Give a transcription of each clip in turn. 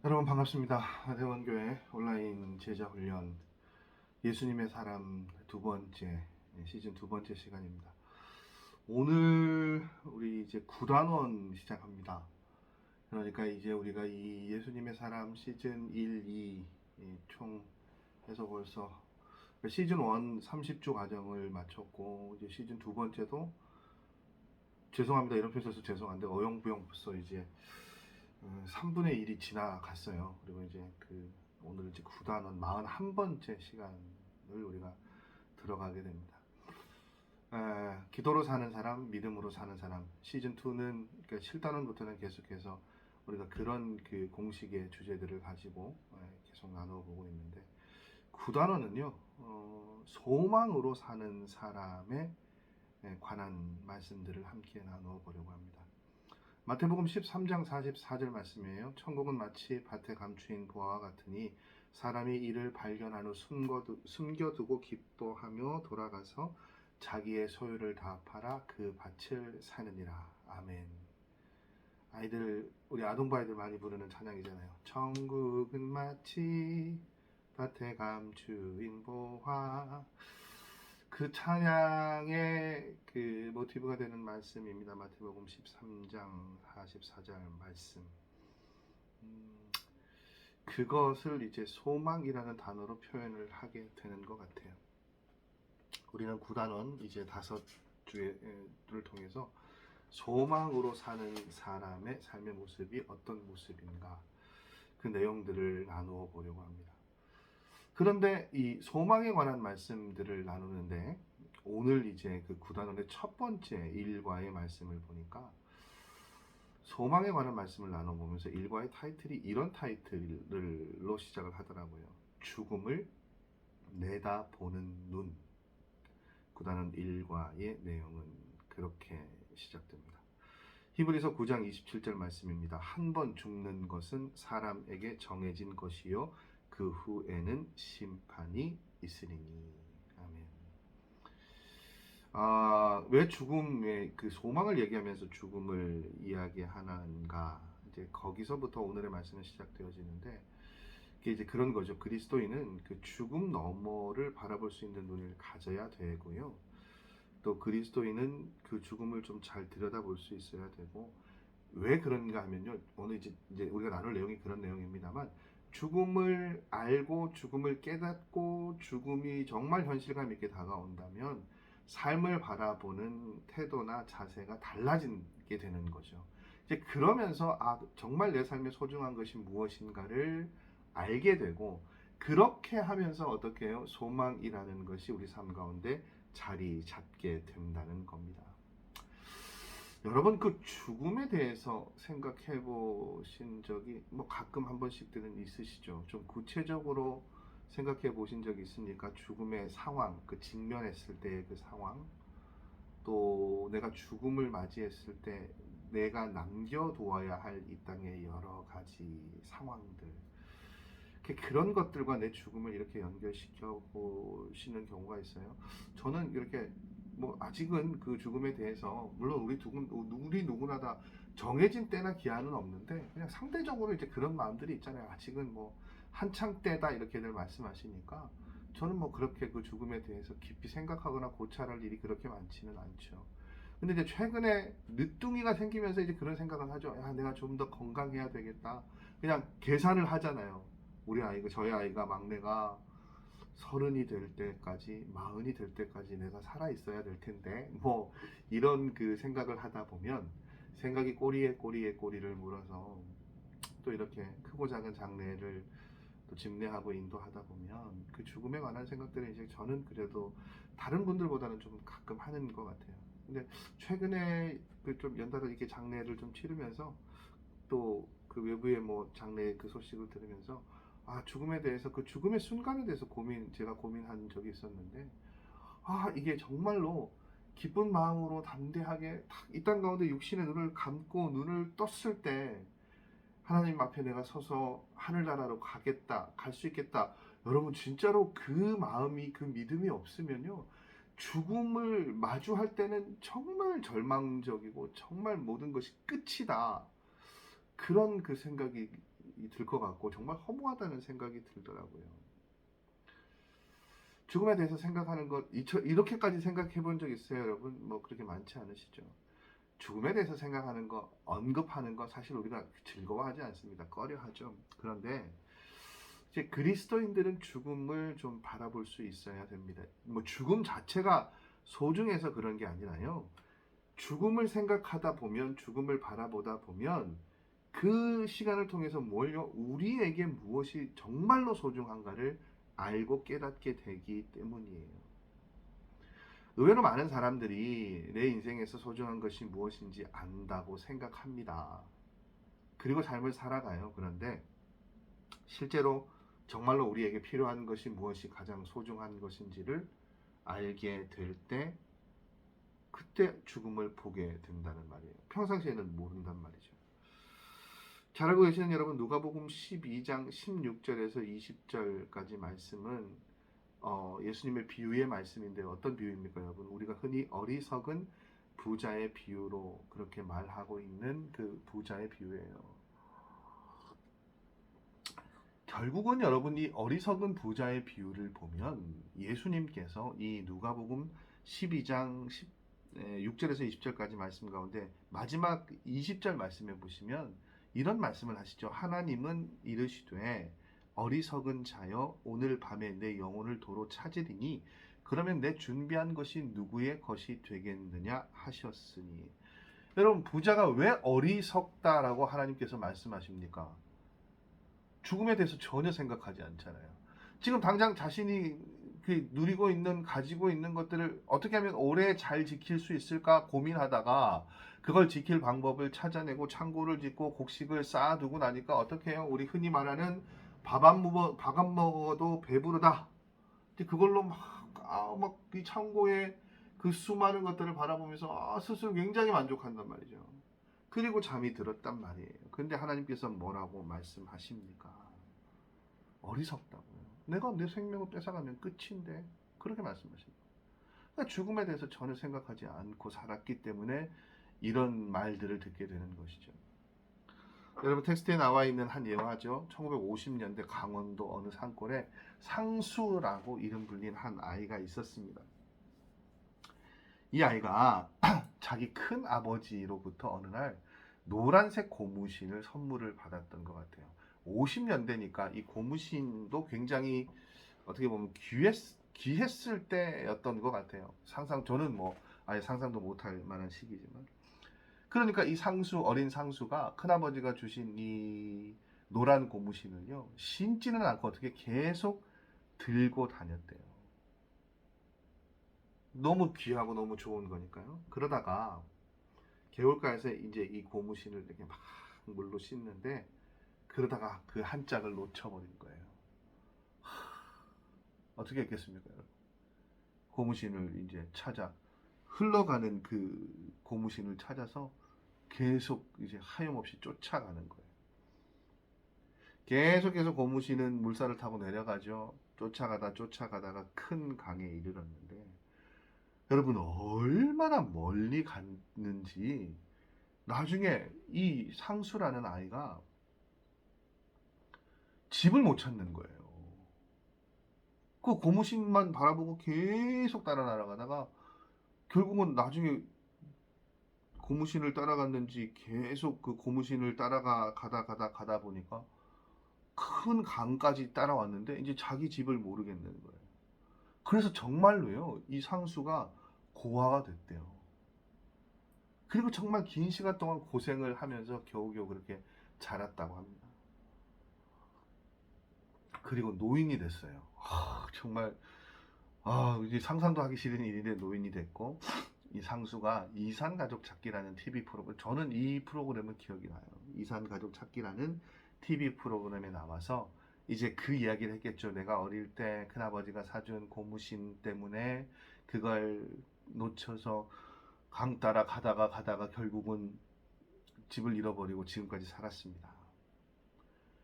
여러분 반갑습니다. 대원교회 온라인 제자훈련 예수님의 사람 두 번째 시즌 두 번째 시간입니다. 오늘 우리 이제 9단원 시작합니다. 그러니까 이제 우리가 이 예수님의 사람 시즌 1, 2 총 해서 벌써 시즌 1 30주 과정을 마쳤고 이제 시즌 두 번째도 죄송합니다. 이런 표현 써서 죄송한데 어영부영 벌써 이제 3분의 1이 지나갔어요. 그리고 이제 오늘 이제 9단원 41번째 시간을 우리가 들어가게 됩니다. 기도로 사는 사람, 믿음으로 사는 사람. 시즌 2는 그러니까 7단원부터는 계속해서 우리가 그런 그 공식의 주제들을 가지고 계속 나눠보고 있는데 9단원은요, 소망으로 사는 사람에 관한 말씀들을 함께 나누어 보려고 합니다. 마태복음 13장 44절 말씀이에요. 천국은 마치 밭에 감추인 보화와 같으니 사람이 이를 발견한 후 숨겨두고 기뻐하며 돌아가서 자기의 소유를 다 팔아 그 밭을 사느니라. 아멘. 우리 아동부 아이들 많이 부르는 찬양이잖아요. 천국은 마치 밭에 감추인 보화. 그 찬양의 그 모티브가 되는 말씀입니다. 마태복음 13장 44절 말씀. 그것을 이제 소망이라는 단어로 표현을 하게 되는 것 같아요. 우리는 9단원 이제 5주를 통해서 소망으로 사는 사람의 삶의 모습이 어떤 모습인가 그 내용들을 나누어 보려고 합니다. 그런데 이 소망에 관한 말씀들을 나누는데 오늘 이제 그 9단원의 첫 번째 일과의 말씀을 보니까 소망에 관한 말씀을 나눠보면서 일과의 타이틀이 이런 타이틀로 시작을 하더라고요. 죽음을 내다보는 눈. 9단원 일과의 내용은 그렇게 시작됩니다. 히브리서 9장 27절 말씀입니다. 한 번 죽는 것은 사람에게 정해진 것이요 그 후에는 심판이 있으리니. 아멘. 왜 죽음의 그 소망을 얘기하면서 죽음을 이야기하는가? 이제 거기서부터 오늘의 말씀은 시작되어지는데, 그게 이제 그런 거죠. 그리스도인은 그 죽음 너머를 바라볼 수 있는 눈을 가져야 되고요. 또 그리스도인은 그 죽음을 좀 잘 들여다볼 수 있어야 되고, 왜 그런가 하면요. 오늘 이제 우리가 나눌 내용이 그런 내용입니다만, 죽음을 알고 죽음을 깨닫고 죽음이 정말 현실감 있게 다가온다면 삶을 바라보는 태도나 자세가 달라지게 되는 거죠. 이제 그러면서 정말 내 삶에 소중한 것이 무엇인가를 알게 되고 그렇게 하면서 어떻게 해요? 소망이라는 것이 우리 삶 가운데 자리 잡게 된다는 겁니다. 여러분 그 죽음에 대해서 생각해 보신 적이 가끔 한 번씩들은 있으시죠? 좀 구체적으로 생각해 보신 적이 있습니까? 죽음의 상황, 그 직면했을 때의 그 상황, 또 내가 죽음을 맞이했을 때 내가 남겨두어야 할 이 땅의 여러 가지 상황들, 그런 것들과 내 죽음을 이렇게 연결시켜 보시는 경우가 있어요. 저는 이렇게 아직은 그 죽음에 대해서 물론 우리 누구나 다 정해진 때나 기한은 없는데 그냥 상대적으로 이제 그런 마음들이 있잖아요. 아직은 한창 때다 이렇게들 말씀하시니까 저는 그렇게 그 죽음에 대해서 깊이 생각하거나 고찰할 일이 그렇게 많지는 않죠. 근데 이제 최근에 늦둥이가 생기면서 이제 그런 생각을 하죠. 야, 내가 좀 더 건강해야 되겠다. 그냥 계산을 하잖아요. 저희 아이가 막내가 30이 될 때까지, 40이 될 때까지 내가 살아 있어야 될 텐데, 이런 그 생각을 하다 보면 생각이 꼬리에 꼬리를 물어서 또 이렇게 크고 작은 장래를 또 집례하고 인도하다 보면 그 죽음에 관한 생각들을 이제 저는 그래도 다른 분들보다는 좀 가끔 하는 것 같아요. 근데 최근에 그 좀 연달아 이렇게 장례를 좀 치르면서 또 그 외부의 장례 그 소식을 들으면서 죽음에 대해서 그 죽음의 순간에 대해서 제가 고민한 적이 있었는데 이게 정말로 기쁜 마음으로 담대하게 이 땅 가운데 육신의 눈을 감고 눈을 떴을 때 하나님 앞에 내가 서서 하늘나라로 갈 수 있겠다. 여러분 진짜로 그 마음이 그 믿음이 없으면요. 죽음을 마주할 때는 정말 절망적이고 정말 모든 것이 끝이다. 그런 그 생각이 들 것 같고 정말 허무하다는 생각이 들더라고요. 죽음에 대해서 생각하는 것 이렇게까지 생각해 본 적 있어요, 여러분? 뭐 그렇게 많지 않으시죠? 죽음에 대해서 생각하는 거, 언급하는 거 사실 우리가 즐거워하지 않습니다. 꺼려하죠. 그런데 이제 그리스도인들은 죽음을 좀 바라볼 수 있어야 됩니다. 뭐 죽음 자체가 소중해서 그런 게 아니라요. 죽음을 생각하다 보면, 죽음을 바라보다 보면 그 시간을 통해서 우리에게 무엇이 정말로 소중한가를 알고 깨닫게 되기 때문이에요. 의외로 많은 사람들이 내 인생에서 소중한 것이 무엇인지 안다고 생각합니다. 그리고 삶을 살아가요. 그런데 실제로 정말로 우리에게 필요한 것이 무엇이 가장 소중한 것인지를 알게 될 때, 그때 죽음을 보게 된다는 말이에요. 평상시에는 모른단 말이죠. 잘 알고 계시는 여러분, 누가복음 12장 16절에서 20절까지 말씀은 예수님의 비유의 말씀인데요. 어떤 비유입니까, 여러분? 우리가 흔히 어리석은 부자의 비유로 그렇게 말하고 있는 그 부자의 비유예요. 결국은 여러분, 이 어리석은 부자의 비유를 보면 예수님께서 이 누가복음 12장 6절에서 20절까지 말씀 가운데 마지막 20절 말씀에 보시면 이런 말씀을 하시죠. 하나님은 이르시되 어리석은 자여 오늘 밤에 내 영혼을 도로 찾으리니 그러면 내 준비한 것이 누구의 것이 되겠느냐 하셨으니. 여러분, 부자가 왜 어리석다라고 하나님께서 말씀하십니까? 죽음에 대해서 전혀 생각하지 않잖아요. 지금 당장 자신이 누리고 있는, 가지고 있는 것들을 어떻게 하면 오래 잘 지킬 수 있을까 고민하다가 그걸 지킬 방법을 찾아내고 창고를 짓고 곡식을 쌓아두고 나니까 어떻게 해요? 우리 흔히 말하는 밥 안 먹어도 배부르다. 그걸로 이 창고에 그 수많은 것들을 바라보면서 스스로 굉장히 만족한단 말이죠. 그리고 잠이 들었단 말이에요. 근데 하나님께서 뭐라고 말씀하십니까? 어리석다고요. 내가 내 생명을 뺏어가면 끝인데, 그렇게 말씀하십니다. 그러니까 죽음에 대해서 전혀 생각하지 않고 살았기 때문에 이런 말들을 듣게 되는 것이죠. 여러분, 텍스트에 나와 있는 한 예화죠. 1950년대 강원도 어느 산골에 상수라고 이름 불린 한 아이가 있었습니다. 이 아이가 자기 큰 아버지로부터 어느 날 노란색 고무신을 선물을 받았던 것 같아요. 50년대니까 이 고무신도 굉장히 어떻게 보면 귀했을 때였던 것 같아요. 저는 뭐 아예 상상도 못할 만한 시기지만. 그러니까 이 어린 상수가 큰아버지가 주신 이 노란 고무신을요, 신지는 않고 어떻게 계속 들고 다녔대요. 너무 귀하고 너무 좋은 거니까요. 그러다가 개울가에서 이제 이 고무신을 이렇게 막 물로 씻는데, 그러다가 그 한 짝을 놓쳐버린 거예요. 어떻게 했겠습니까, 여러분? 고무신을 이제 찾아, 흘러가는 그 고무신을 찾아서 계속 이제 하염없이 쫓아가는 거예요. 계속해서 고무신은 물살을 타고 내려가죠. 쫓아가다가 큰 강에 이르렀는데, 여러분, 얼마나 멀리 갔는지 나중에 이 상수라는 아이가 집을 못 찾는 거예요. 그 고무신만 바라보고 계속 따라 날아가다가 결국은 나중에 고무신을 따라갔는지 계속 그 고무신을 가다 보니까 큰 강까지 따라왔는데 이제 자기 집을 모르겠는 거예요. 그래서 정말로요, 이 상수가 고아가 됐대요. 그리고 정말 긴 시간 동안 고생을 하면서 겨우겨우 그렇게 자랐다고 합니다. 그리고 노인이 됐어요. 정말 이제 상상도 하기 싫은 일인데 노인이 됐고, 이 상수가 이산가족 찾기라는 TV 프로그램, 저는 이 프로그램은 기억이 나요. 이산가족 찾기라는 TV 프로그램에 나와서 이제 그 이야기를 했겠죠. 내가 어릴 때 큰아버지가 사준 고무신 때문에 그걸 놓쳐서 강 따라 가다가 결국은 집을 잃어버리고 지금까지 살았습니다.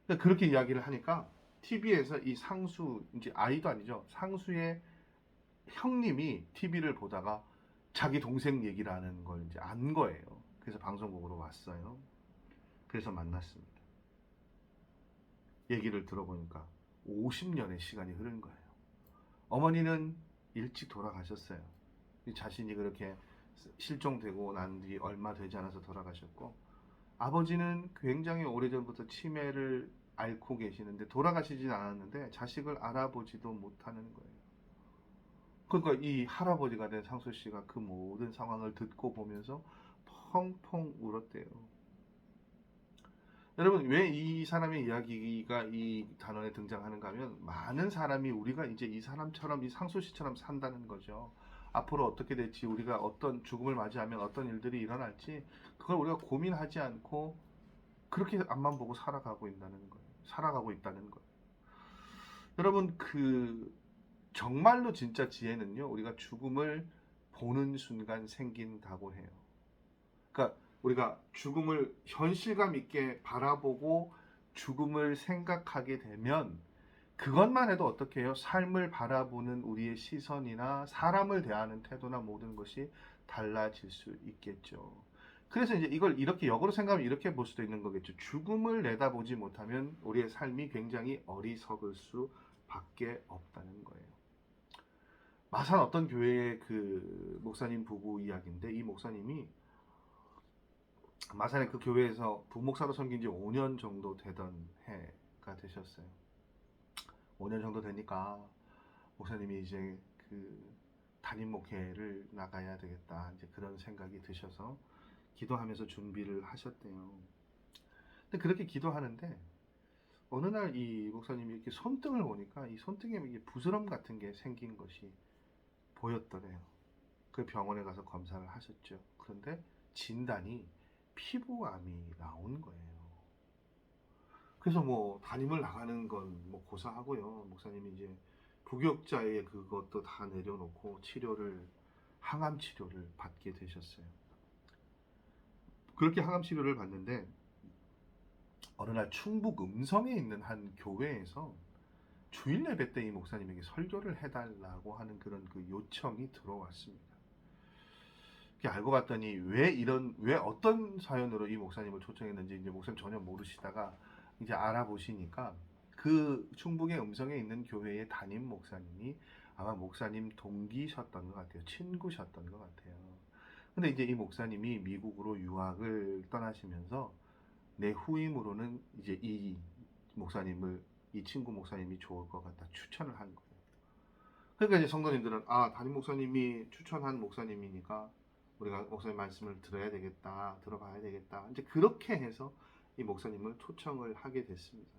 그러니까 그렇게 이야기를 하니까 TV에서 이 상수, 이제 아이도 아니죠, 상수의 형님이 TV를 보다가 자기 동생 얘기를 하는 걸 이제 안 거예요. 그래서 방송국으로 왔어요. 그래서 만났습니다. 얘기를 들어보니까 50년의 시간이 흐른 거예요. 어머니는 일찍 돌아가셨어요. 자신이 그렇게 실종되고 난 뒤 얼마 되지 않아서 돌아가셨고, 아버지는 굉장히 오래전부터 치매를 앓고 계시는데 돌아가시진 않았는데 자식을 알아보지도 못하는 거예요. 그러니까 이 할아버지가 된 상수 씨가 그 모든 상황을 듣고 보면서 펑펑 울었대요. 여러분, 왜 이 사람의 이야기가 이 단원에 등장하는가 하면, 많은 사람이 우리가 이제 이 사람처럼, 이 상수 씨처럼 산다는 거죠. 앞으로 어떻게 될지, 우리가 어떤 죽음을 맞이하면 어떤 일들이 일어날지, 그걸 우리가 고민하지 않고 그렇게 앞만 보고 살아가고 있다는 거예요. 살아가고 있다는 거예요. 여러분, 정말로 진짜 지혜는요, 우리가 죽음을 보는 순간 생긴다고 해요. 그러니까 우리가 죽음을 현실감 있게 바라보고 죽음을 생각하게 되면, 그것만 해도 어떻게 해요? 삶을 바라보는 우리의 시선이나 사람을 대하는 태도나 모든 것이 달라질 수 있겠죠. 그래서 이제 이걸 이렇게 역으로 생각하면 이렇게 볼 수도 있는 거겠죠. 죽음을 내다보지 못하면 우리의 삶이 굉장히 어리석을 수밖에 없다는 거예요. 마산 어떤 교회의 그 목사님 부부 이야기인데, 이 목사님이 마산의 그 교회에서 부목사로 섬긴 지 5년 정도 되던 해가 되셨어요. 5년 정도 되니까 목사님이 이제 그 담임 목회를 나가야 되겠다, 이제 그런 생각이 드셔서 기도하면서 준비를 하셨대요. 근데 그렇게 기도하는데 어느 날 이 목사님이 이렇게 손등을 보니까 이 손등에 이게 부스럼 같은 게 생긴 것이 보였더래요. 그 병원에 가서 검사를 하셨죠. 그런데 진단이 피부암이 나온 거예요. 그래서 뭐 담임을 나가는 건 뭐 고사하고요. 목사님이 이제 부격자의 그것도 다 내려놓고 항암 치료를 받게 되셨어요. 그렇게 항암 치료를 받는데 어느 날 충북 음성에 있는 한 교회에서 주일 예배 때 이 목사님에게 설교를 해달라고 하는 그런 그 요청이 들어왔습니다. 알고 봤더니 왜 어떤 사연으로 이 목사님을 초청했는지 이제 목사님 전혀 모르시다가 이제 알아보시니까, 그 충북의 음성에 있는 교회의 담임 목사님이 아마 목사님 동기셨던 것 같아요. 친구셨던 것 같아요. 근데 이제 이 목사님이 미국으로 유학을 떠나시면서 내 후임으로는 이제 이 친구 목사님이 좋을 것 같다 추천을 한 거예요. 그러니까 이제 성도님들은, 담임 목사님이 추천한 목사님이니까 우리가 목사님 말씀을 들어야 되겠다, 들어봐야 되겠다, 이제 그렇게 해서 이 목사님을 초청을 하게 됐습니다.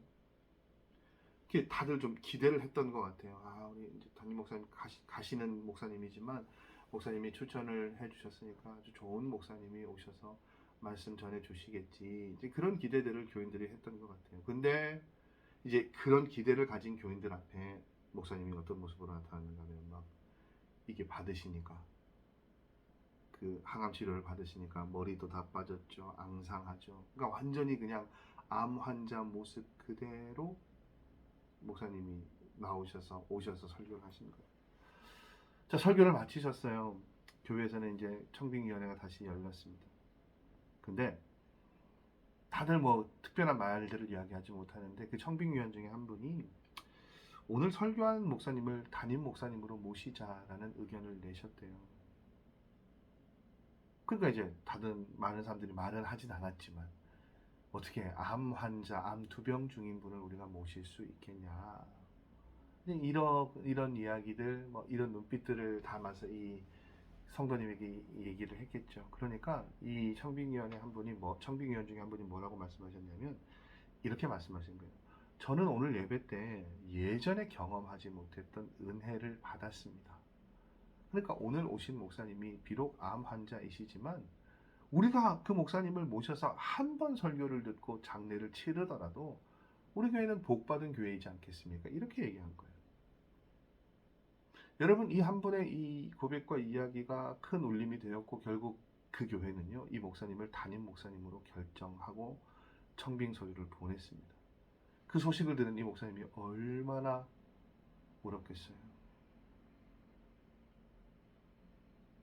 다들 좀 기대를 했던 것 같아요. 우리 이제 담임 목사님 가시는 목사님이지만 목사님이 추천을 해주셨으니까 아주 좋은 목사님이 오셔서 말씀 전해 주시겠지, 이제 그런 기대들을 교인들이 했던 것 같아요. 근데 이제 그런 기대를 가진 교인들 앞에 목사님이 어떤 모습으로 나타나는가 하면, 막 이게 받으시니까, 그 항암 치료를 받으시니까 머리도 다 빠졌죠. 앙상하죠. 그러니까 완전히 그냥 암 환자 모습 그대로 목사님이 오셔서 설교를 하신 거예요. 자, 설교를 마치셨어요. 교회에서는 이제 청빙위원회가 다시 열렸습니다. 근데 다들 뭐 특별한 말들을 이야기하지 못하는데, 그 청빙위원 중에 한 분이 오늘 설교한 목사님을 담임 목사님으로 모시자라는 의견을 내셨대요. 그러니까 이제 다들, 많은 사람들이 말은 하진 않았지만, 어떻게 암 환자, 암 투병 중인 분을 우리가 모실 수 있겠냐, 이런 이야기들, 뭐 이런 눈빛들을 담아서 이 성도님에게 얘기를 했겠죠. 그러니까 이 청빙위원 중에 한 분이 뭐라고 말씀하셨냐면, 이렇게 말씀하신 거예요. 저는 오늘 예배 때 예전에 경험하지 못했던 은혜를 받았습니다. 그러니까 오늘 오신 목사님이 비록 암 환자이시지만 우리가 그 목사님을 모셔서 한 번 설교를 듣고 장례를 치르더라도 우리 교회는 복받은 교회이지 않겠습니까? 이렇게 얘기한 거예요. 여러분, 이 한 분의 이 고백과 이야기가 큰 울림이 되었고, 결국 그 교회는요, 이 목사님을 담임 목사님으로 결정하고 청빙 서류를 보냈습니다. 그 소식을 들은 이 목사님이 얼마나 울었겠어요.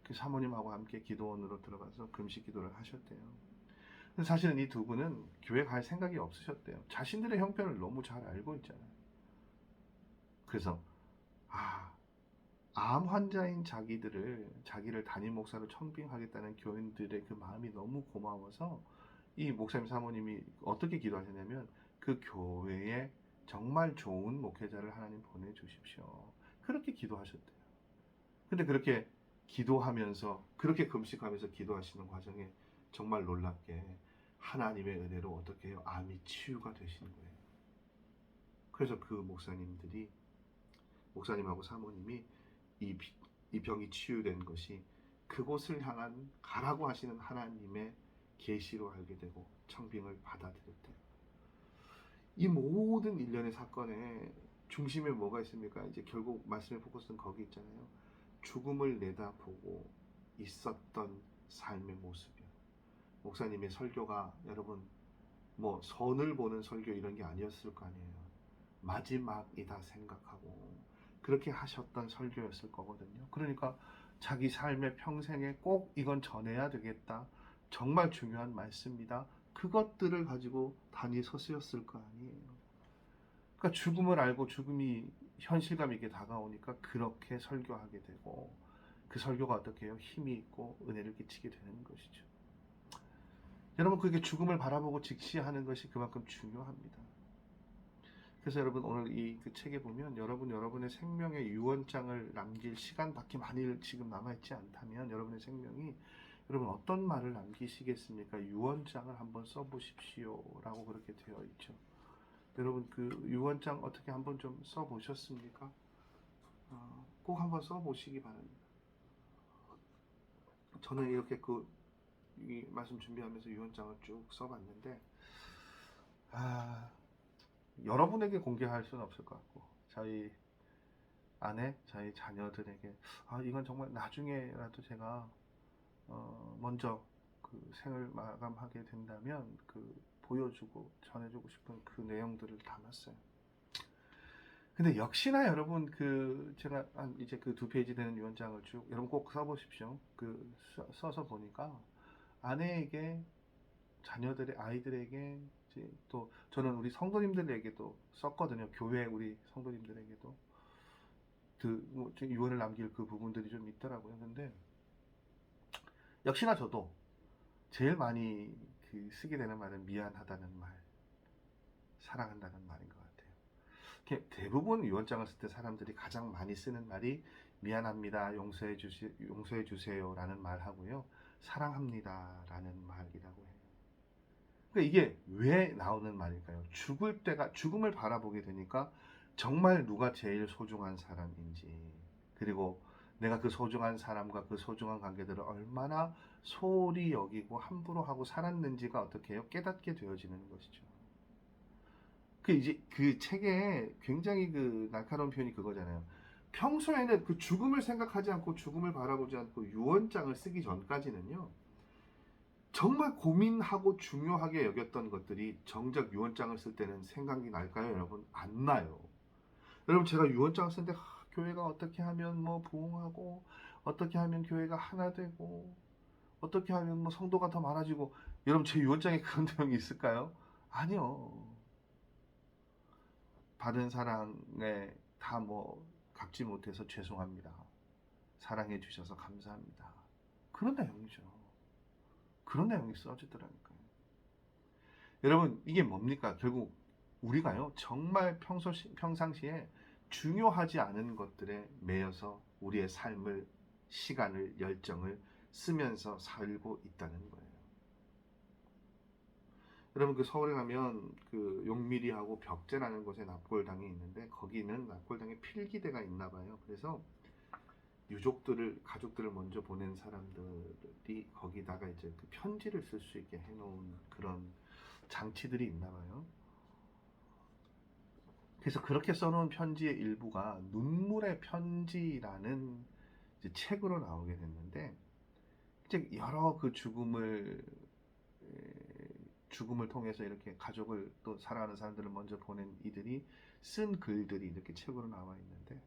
그 사모님하고 함께 기도원으로 들어가서 금식 기도를 하셨대요. 근데 사실은 이 두 분은 교회 갈 생각이 없으셨대요. 자신들의 형편을 너무 잘 알고 있잖아요. 그래서 아, 암 환자인 자기를 담임 목사로 청빙하겠다는 교인들의 그 마음이 너무 고마워서 이 목사님 사모님이 어떻게 기도하셨냐면 그 교회에 정말 좋은 목회자를 하나님 보내주십시오. 그렇게 기도하셨대요. 근데 그렇게 기도하면서 그렇게 금식하면서 기도하시는 과정에 정말 놀랍게 하나님의 은혜로 어떻게 해요? 암이 치유가 되신 거예요. 그래서 그 목사님하고 사모님이 이, 이 병이 치유된 것이 그곳을 향한 가라고 하시는 하나님의 계시로 알게 되고 청빙을 받아들였대요. 이 모든 일련의 사건의 중심에 뭐가 있습니까? 이제 결국 말씀의 포커스는 거기 있잖아요. 죽음을 내다보고 있었던 삶의 모습이요. 목사님의 설교가 여러분 뭐 선을 보는 설교 이런 게 아니었을 거 아니에요. 마지막이다 생각하고 그렇게 하셨던 설교였을 거거든요. 그러니까 자기 삶의 평생에 꼭 이건 전해야 되겠다. 정말 중요한 말씀이다. 그것들을 가지고 단위 서술였을 거 아니에요. 그러니까 죽음을 알고 죽음이 현실감 있게 다가오니까 그렇게 설교하게 되고 그 설교가 어떻게 해요? 힘이 있고 은혜를 끼치게 되는 것이죠. 여러분 그게 죽음을 바라보고 직시하는 것이 그만큼 중요합니다. 그래서 여러분 오늘 이 그 책에 보면 여러분의 생명의 유언장을 남길 시간밖에 많이 지금 남아있지 않다면 여러분의 생명이 여러분 어떤 말을 남기시겠습니까? 유언장을 한번 써보십시오 라고 그렇게 되어 있죠. 여러분 그 유언장 어떻게 한번 좀 써보셨습니까? 꼭 한번 써보시기 바랍니다. 저는 이렇게 이 말씀 준비하면서 유언장을 쭉 써봤는데 여러분에게 공개할 수는 없을 것 같고 저희 아내, 저희 자녀들에게 이건 정말 나중에라도 제가 먼저 그 생을 마감하게 된다면 보여주고 전해주고 싶은 그 내용들을 담았어요. 근데 역시나 여러분 제가 이제 그 2페이지 되는 유언장을 쭉 여러분 꼭 써보십시오. 써서 보니까 아내에게 자녀들의 아이들에게 또 저는 우리 성도님들에게도 썼거든요. 교회 우리 성도님들에게도 유언을 남길 그 부분들이 좀 있더라고요. 근데 역시나 저도 제일 많이 쓰게 되는 말은 미안하다는 말, 사랑한다는 말인 것 같아요. 대부분 유언장을 쓸 때 사람들이 가장 많이 쓰는 말이 미안합니다, 용서해 주세요라는 말하고요, 사랑합니다라는 말이라고 해요. 그러니까 이게 왜 나오는 말일까요? 죽음을 바라보게 되니까 정말 누가 제일 소중한 사람인지, 그리고 내가 그 소중한 사람과 그 소중한 관계들을 얼마나 소홀히 여기고 함부로 하고 살았는지가 어떻게 해요? 깨닫게 되어지는 것이죠. 이제 그 책에 굉장히 날카로운 표현이 그거잖아요. 평소에는 그 죽음을 생각하지 않고 죽음을 바라보지 않고 유언장을 쓰기 전까지는요, 정말 고민하고 중요하게 여겼던 것들이 정작 유언장을 쓸 때는 생각이 날까요, 여러분? 안 나요. 여러분 제가 유언장을 쓸 때 교회가 어떻게 하면 뭐 부흥하고 어떻게 하면 교회가 하나 되고 어떻게 하면 뭐 성도가 더 많아지고 여러분 제 유언장에 그런 내용이 있을까요? 아니요. 받은 사랑에 다 갚지 못해서 죄송합니다. 사랑해 주셔서 감사합니다. 그런 내용이죠. 그런 내용이 써지더라니까요. 여러분 이게 뭡니까? 결국 우리가요 정말 평상시에 중요하지 않은 것들에 매여서 우리의 삶을, 시간을, 열정을 쓰면서 살고 있다는 거예요. 여러분 서울에 가면 용미리하고 벽제라는 곳에 납골당이 있는데 거기는 납골당에 필기대가 있나 봐요. 그래서 가족들을 먼저 보낸 사람들이 거기다가 이제 편지를 쓸 수 있게 해놓은 그런 장치들이 있나 봐요. 그래서 그렇게 써놓은 편지의 일부가 눈물의 편지라는 책으로 나오게 됐는데, 이제 여러 죽음을 통해서 이렇게 가족을 또 사랑하는 사람들을 먼저 보낸 이들이 쓴 글들이 이렇게 책으로 나와 있는데,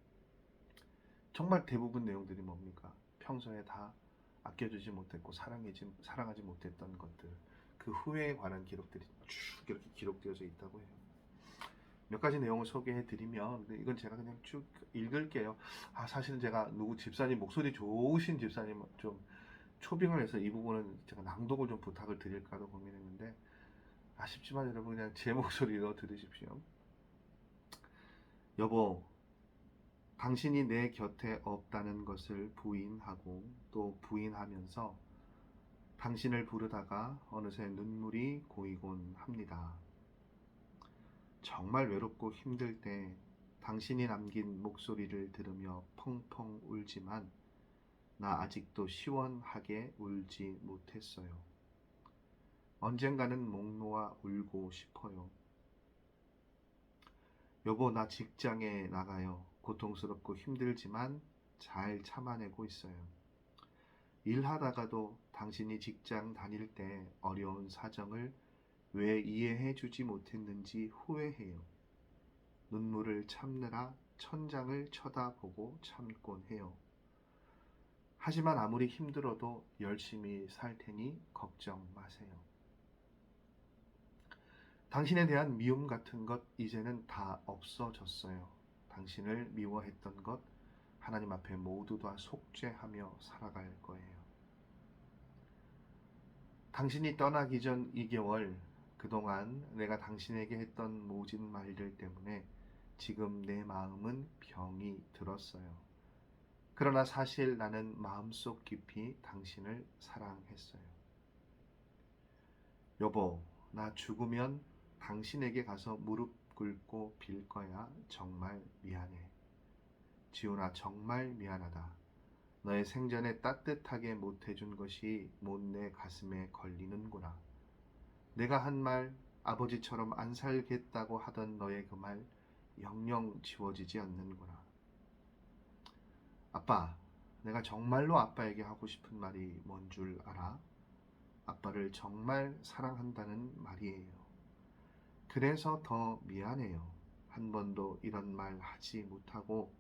정말 대부분 내용들이 뭡니까? 평소에 다 아껴주지 못했고 사랑하지 못했던 것들, 그 후회에 관한 기록들이 쭉 이렇게 기록되어져 있다고 해요. 몇 가지 내용을 소개해 드리면, 이건 제가 그냥 쭉 읽을게요. 사실은 제가 누구 집사님, 목소리 좋으신 집사님 좀 초빙을 해서 이 부분은 제가 낭독을 좀 부탁을 드릴까도 고민했는데, 아쉽지만 여러분 그냥 제 목소리로 들으십시오. 여보, 당신이 내 곁에 없다는 것을 부인하고 또 부인하면서 당신을 부르다가 어느새 눈물이 고이곤 합니다. 정말 외롭고 힘들 때 당신이 남긴 목소리를 들으며 펑펑 울지만 나 아직도 시원하게 울지 못했어요. 언젠가는 목 놓아 울고 싶어요. 여보, 나 직장에 나가요. 고통스럽고 힘들지만 잘 참아내고 있어요. 일하다가도 당신이 직장 다닐 때 어려운 사정을 왜 이해해 주지 못했는지 후회해요. 눈물을 참느라 천장을 쳐다보고 참곤 해요. 하지만 아무리 힘들어도 열심히 살 테니 걱정 마세요. 당신에 대한 미움 같은 것 이제는 다 없어졌어요. 당신을 미워했던 것 하나님 앞에 모두 다 속죄하며 살아갈 거예요. 당신이 떠나기 전 2개월 그동안 내가 당신에게 했던 모진 말들 때문에 지금 내 마음은 병이 들었어요. 그러나 사실 나는 마음속 깊이 당신을 사랑했어요. 여보, 나 죽으면 당신에게 가서 무릎 꿇고 빌 거야. 정말 미안해. 지훈아, 정말 미안하다. 너의 생전에 따뜻하게 못해준 것이 못 내 가슴에 걸리는구나. 내가 한 말, 아버지처럼 안 살겠다고 하던 너의 그 말 영영 지워지지 않는구나. 아빠, 내가 정말로 아빠에게 하고 싶은 말이 뭔 줄 알아? 아빠를 정말 사랑한다는 말이에요. 그래서 더 미안해요. 한 번도 이런 말 하지 못하고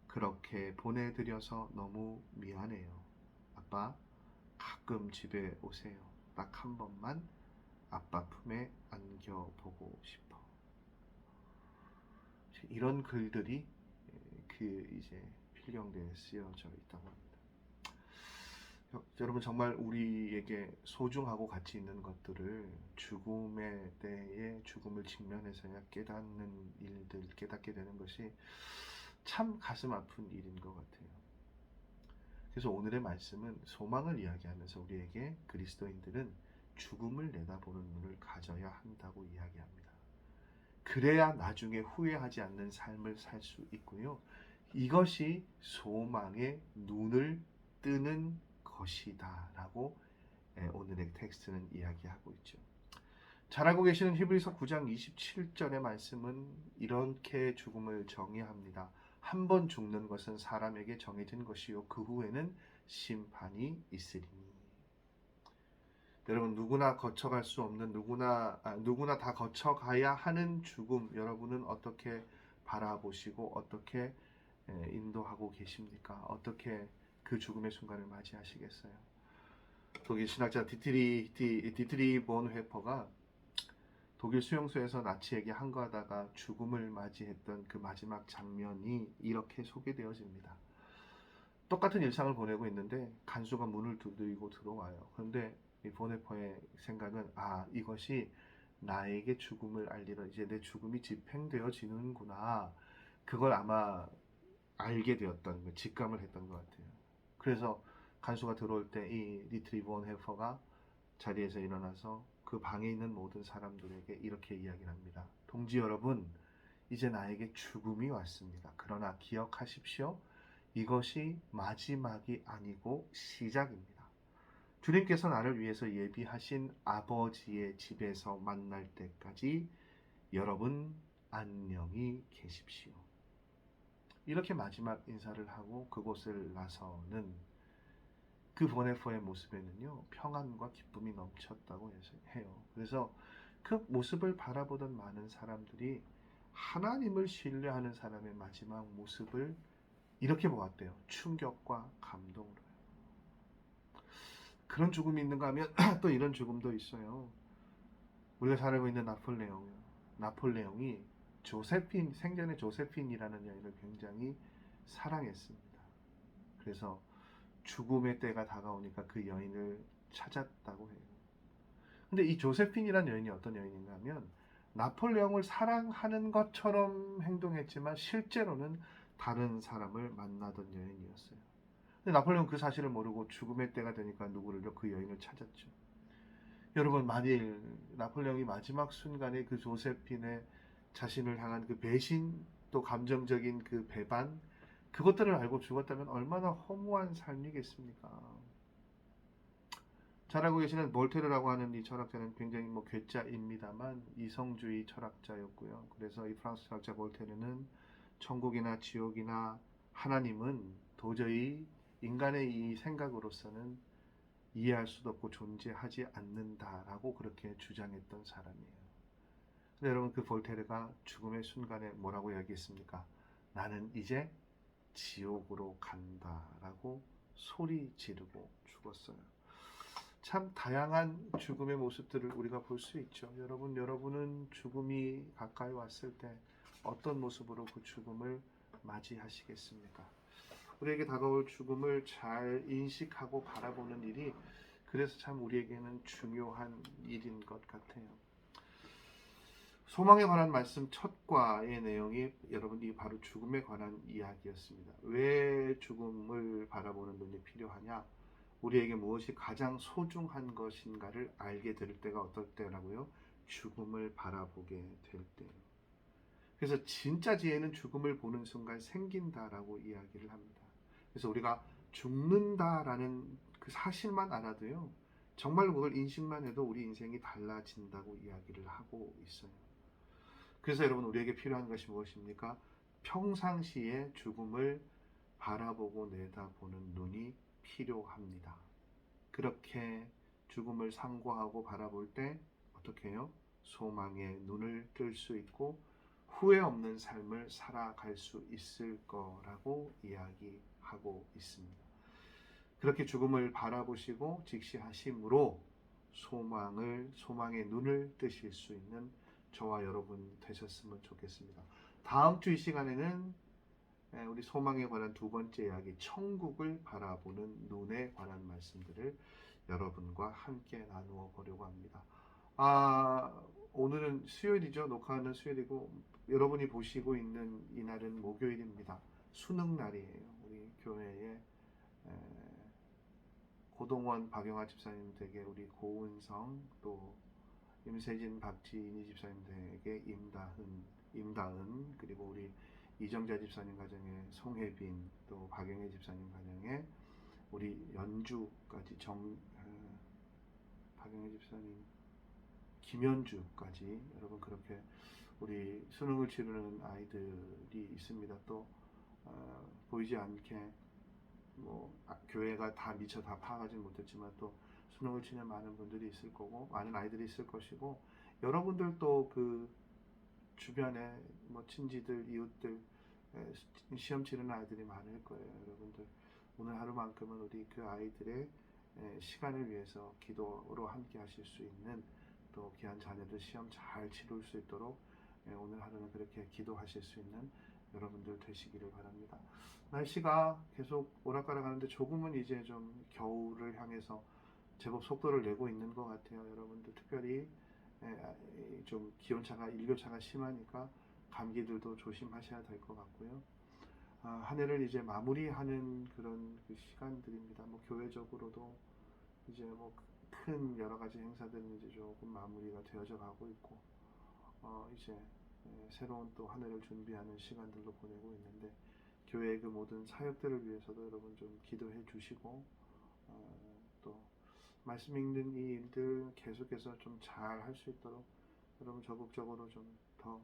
그렇게 보내드려서 너무 미안해요. 아빠, 가끔 집에 오세요. 딱 한 번만 아빠 품에 안겨보고 싶어. 이런 글들이 이제 필경대에 쓰여져 있다고 합니다. 여러분, 정말 우리에게 소중하고 가치 있는 것들을 죽음의 때에 죽음을 직면해서야 깨닫게 되는 것이 참 가슴 아픈 일인 것 같아요. 그래서 오늘의 말씀은 소망을 이야기하면서 우리에게 그리스도인들은 죽음을 내다보는 눈을 가져야 한다고 이야기합니다. 그래야 나중에 후회하지 않는 삶을 살 수 있고요. 이것이 소망의 눈을 뜨는 것이다 라고 오늘의 텍스트는 이야기하고 있죠. 잘 알고 계시는 히브리서 9장 27절의 말씀은 이렇게 죽음을 정의합니다. 한 번 죽는 것은 사람에게 정해진 것이요 그 후에는 심판이 있으리니. 여러분, 누구나 거쳐갈 수 없는 누구나 다 거쳐가야 하는 죽음, 여러분은 어떻게 바라보시고 어떻게 인도하고 계십니까? 어떻게 그 죽음의 순간을 맞이하시겠어요? 독일 신학자 디트리 본 회퍼가 독일 수용소에서 나치에게 항거하다가 죽음을 맞이했던 그 마지막 장면이 이렇게 소개되어집니다. 똑같은 일상을 보내고 있는데 간수가 문을 두드리고 들어와요. 그런데 이 보네퍼의 생각은 이것이 나에게 죽음을 알리러 이제 내 죽음이 집행되어지는구나. 그걸 아마 알게 되었던, 직감을 했던 것 같아요. 그래서 간수가 들어올 때 이 디트리 본 헤퍼가 자리에서 일어나서 그 방에 있는 모든 사람들에게 이렇게 이야기를 합니다. 동지 여러분, 이제 나에게 죽음이 왔습니다. 그러나 기억하십시오. 이것이 마지막이 아니고 시작입니다. 주님께서 나를 위해서 예비하신 아버지의 집에서 만날 때까지 여러분 안녕히 계십시오. 이렇게 마지막 인사를 하고 그곳을 나서는 그 보네퍼의 모습에는요, 평안과 기쁨이 넘쳤다고 해요. 그래서 그 모습을 바라보던 많은 사람들이 하나님을 신뢰하는 사람의 마지막 모습을 이렇게 보았대요. 충격과 감동으로요. 그런 죽음이 있는가 하면 또 이런 죽음도 있어요. 우리가 잘 알고 있는 나폴레옹이 생전에 조세핀이라는 여인을 굉장히 사랑했습니다. 그래서 죽음의 때가 다가오니까 그 여인을 찾았다고 해요. 근데 이 조세핀이라는 여인이 어떤 여인인가 하면 나폴레옹을 사랑하는 것처럼 행동했지만 실제로는 다른 사람을 만나던 여인이었어요. 근데 나폴레옹은 그 사실을 모르고 죽음의 때가 되니까 누구를요? 그 여인을 찾았죠. 여러분, 만일 나폴레옹이 마지막 순간에 그 조세핀의 자신을 향한 그 배신, 또 감정적인 그 배반, 그것들을 알고 죽었다면 얼마나 허무한 삶이겠습니까? 잘 알고 계시는 몰테르라고 하는 이 철학자는 굉장히 괴짜입니다만 이성주의 철학자였고요. 그래서 이 프랑스 철학자 몰테르는 천국이나 지옥이나 하나님은 도저히 인간의 이 생각으로서는 이해할 수도 없고 존재하지 않는다라고 그렇게 주장했던 사람이에요. 근데 여러분, 그 볼테르가 죽음의 순간에 뭐라고 이야기했습니까? 나는 이제 지옥으로 간다라고 소리 지르고 죽었어요. 참 다양한 죽음의 모습들을 우리가 볼 수 있죠. 여러분은 죽음이 가까이 왔을 때 어떤 모습으로 그 죽음을 맞이하시겠습니까? 우리에게 다가올 죽음을 잘 인식하고 바라보는 일이 그래서 참 우리에게는 중요한 일인 것 같아요. 소망에 관한 말씀 첫 과의 내용이 여러분이 바로 죽음에 관한 이야기였습니다. 왜 죽음을 바라보는 눈이 필요하냐? 우리에게 무엇이 가장 소중한 것인가를 알게 될 때가 어떨 때라고요? 죽음을 바라보게 될 때. 그래서 진짜 지혜는 죽음을 보는 순간 생긴다라고 이야기를 합니다. 그래서 우리가 죽는다라는 그 사실만 알아도요, 정말로 그걸 인식만 해도 우리 인생이 달라진다고 이야기를 하고 있어요. 그래서 여러분, 우리에게 필요한 것이 무엇입니까? 평상시에 죽음을 바라보고 내다보는 눈이 필요합니다. 그렇게 죽음을 상고하고 바라볼 때 어떻게 해요? 소망의 눈을 뜰 수 있고 후회 없는 삶을 살아갈 수 있을 거라고 이야기하고 있습니다. 그렇게 죽음을 바라보시고 직시하심으로 소망의 눈을 뜨실 수 있는 저와 여러분 되셨으면 좋겠습니다. 다음 주 이 시간에는 우리 소망에 관한 두 번째 이야기, 천국을 바라보는 눈에 관한 말씀들을 여러분과 함께 나누어 보려고 합니다. 오늘은 수요일이죠. 녹화하는 수요일이고 여러분이 보시고 있는 이날은 목요일입니다. 수능날이에요. 우리 교회에 고동원 박영아 집사님 댁에 우리 고은성, 또 임세진 박지인이 집사님 댁에 임다은, 그리고 우리 이정자 집사님 가정에 송혜빈, 또 박영애 집사님 가정에 우리 연주까지 박영애 집사님, 김연주까지 여러분, 그렇게 우리 수능을 치르는 아이들이 있습니다. 또 보이지 않게 교회가 다 미처 다 파악하지 못했지만 또 수능을 치는 많은 분들이 있을 거고 많은 아이들이 있을 것이고, 여러분들도 그 주변에 친지들, 이웃들 시험 치르는 아이들이 많을 거예요. 여러분들 오늘 하루만큼은 우리 그 아이들의 시간을 위해서 기도로 함께 하실 수 있는, 또 귀한 자녀들 시험 잘 치룰 수 있도록 오늘 하루는 그렇게 기도하실 수 있는 여러분들 되시기를 바랍니다. 날씨가 계속 오락가락하는데 조금은 이제 좀 겨울을 향해서 제법 속도를 내고 있는 것 같아요. 여러분들 특별히 좀 기온차가 일교차가 심하니까 감기들도 조심하셔야 될 것 같고요. 한 해를 이제 마무리하는 그런 그 시간들입니다. 교회적으로도 이제 큰 여러 가지 행사들은 이제 조금 마무리가 되어져 가고 있고, 이제 새로운 또 한 해를 준비하는 시간들도 보내고 있는데, 교회의 그 모든 사역들을 위해서도 여러분 좀 기도해 주시고, 또 말씀 읽는 이 일들 계속해서 좀 잘 할 수 있도록 여러분 적극적으로 좀 더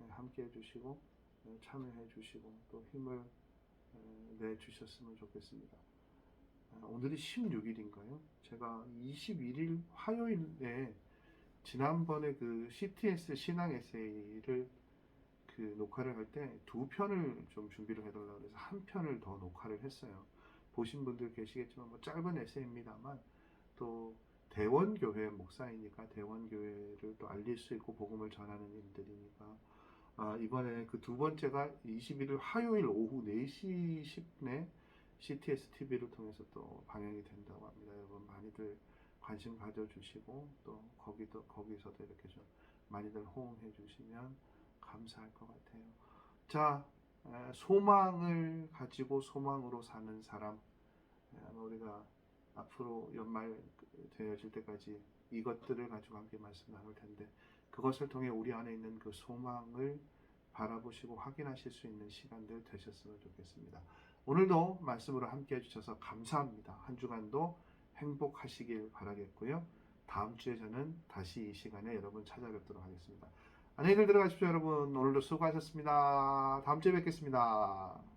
함께 해주시고 참여해 주시고 또 힘을 내 주셨으면 좋겠습니다. 오늘이 16일인가요? 제가 21일 화요일에 지난번에 그 CTS 신앙 에세이를 그 녹화를 할 때 두 편을 좀 준비를 해달라고 해서 한 편을 더 녹화를 했어요. 보신 분들 계시겠지만 짧은 에세이입니다만 또 대원교회 목사이니까 대원교회를 또 알릴 수 있고 복음을 전하는 일들이니까 이번에 그 두 번째가 21일 화요일 오후 4시 10분에 CTS TV를 통해서 또 방영이 된다고 합니다. 여러분 많이들 관심 가져주시고 또 거기서도 이렇게 좀 많이들 호응해 주시면 감사할 것 같아요. 자, 소망을 가지고 소망으로 사는 사람, 우리가 앞으로 연말 되어질 때까지 이것들을 가지고 함께 말씀 나눌 텐데 그것을 통해 우리 안에 있는 그 소망을 바라보시고 확인하실 수 있는 시간들 되셨으면 좋겠습니다. 오늘도 말씀으로 함께 해주셔서 감사합니다. 한 주간도 행복하시길 바라겠고요. 다음 주에 저는 다시 이 시간에 여러분 찾아뵙도록 하겠습니다. 안녕히들 들어가십시오, 여러분. 오늘도 수고하셨습니다. 다음 주에 뵙겠습니다.